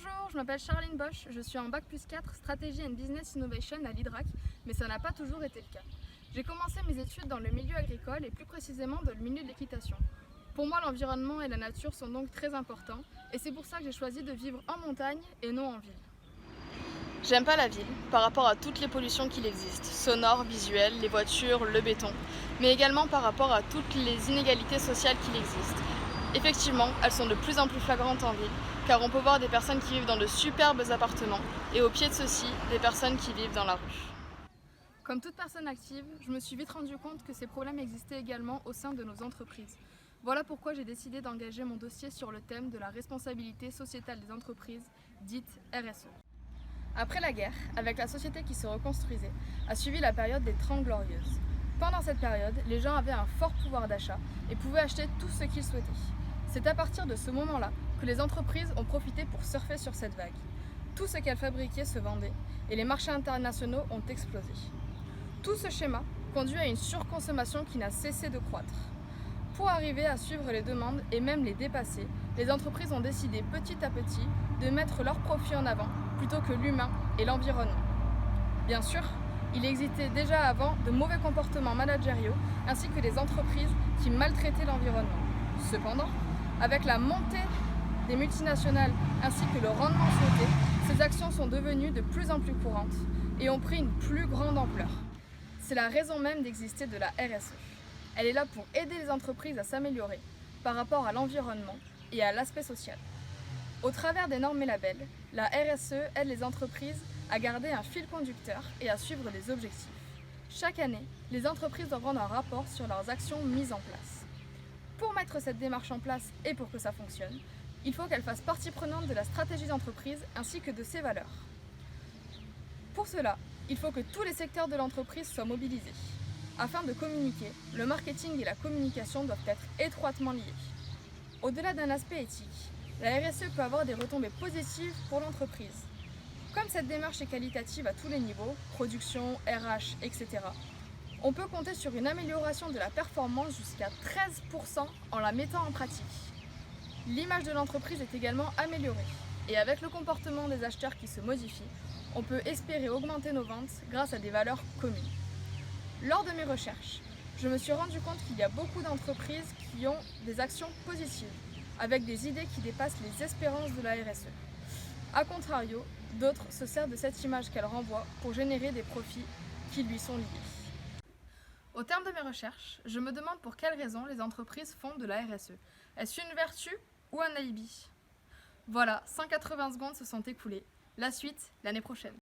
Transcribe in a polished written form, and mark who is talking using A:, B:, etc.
A: Bonjour, je m'appelle Charline Bosch, je suis en Bac+4 Stratégie and Business Innovation à l'IDRAC, mais ça n'a pas toujours été le cas. J'ai commencé mes études dans le milieu agricole et plus précisément dans le milieu de l'équitation. Pour moi, l'environnement et la nature sont donc très importants et c'est pour ça que j'ai choisi de vivre en montagne et non en ville. J'aime pas la ville par rapport à toutes les pollutions qu'il existe, sonores, visuelles, les voitures, le béton, mais également par rapport à toutes les inégalités sociales qu'il existe. Effectivement, elles sont de plus en plus flagrantes en ville, car on peut voir des personnes qui vivent dans de superbes appartements et au pied de ceux-ci, des personnes qui vivent dans la rue. Comme toute personne active, je me suis vite rendu compte que ces problèmes existaient également au sein de nos entreprises. Voilà pourquoi j'ai décidé d'engager mon dossier sur le thème de la responsabilité sociétale des entreprises, dite RSE. Après la guerre, avec la société qui se reconstruisait, a suivi la période des 30 Glorieuses. Pendant cette période, les gens avaient un fort pouvoir d'achat et pouvaient acheter tout ce qu'ils souhaitaient. C'est à partir de ce moment-là que les entreprises ont profité pour surfer sur cette vague. Tout ce qu'elles fabriquaient se vendait et les marchés internationaux ont explosé. Tout ce schéma conduit à une surconsommation qui n'a cessé de croître. Pour arriver à suivre les demandes et même les dépasser, les entreprises ont décidé petit à petit de mettre leurs profits en avant plutôt que l'humain et l'environnement. Bien sûr, il existait déjà avant de mauvais comportements managériaux ainsi que des entreprises qui maltraitaient l'environnement. Cependant, avec la montée des multinationales ainsi que le rendement souhaité, ces actions sont devenues de plus en plus courantes et ont pris une plus grande ampleur. C'est la raison même d'exister de la RSE. Elle est là pour aider les entreprises à s'améliorer par rapport à l'environnement et à l'aspect social. Au travers des normes et labels, la RSE aide les entreprises à garder un fil conducteur et à suivre des objectifs. Chaque année, les entreprises doivent rendre un rapport sur leurs actions mises en place. Pour mettre cette démarche en place et pour que ça fonctionne, il faut qu'elle fasse partie prenante de la stratégie d'entreprise ainsi que de ses valeurs. Pour cela, il faut que tous les secteurs de l'entreprise soient mobilisés. Afin de communiquer, le marketing et la communication doivent être étroitement liés. Au-delà d'un aspect éthique, la RSE peut avoir des retombées positives pour l'entreprise. Comme cette démarche est qualitative à tous les niveaux, production, RH, etc., on peut compter sur une amélioration de la performance jusqu'à 13% en la mettant en pratique. L'image de l'entreprise est également améliorée et avec le comportement des acheteurs qui se modifie, on peut espérer augmenter nos ventes grâce à des valeurs communes. Lors de mes recherches, je me suis rendu compte qu'il y a beaucoup d'entreprises qui ont des actions positives, avec des idées qui dépassent les espérances de la RSE. A contrario, d'autres se servent de cette image qu'elle renvoie pour générer des profits qui lui sont liés. Au terme de mes recherches, je me demande pour quelles raisons les entreprises font de la RSE. Est-ce une vertu ou un alibi ? Voilà, 180 secondes se sont écoulées. La suite, l'année prochaine.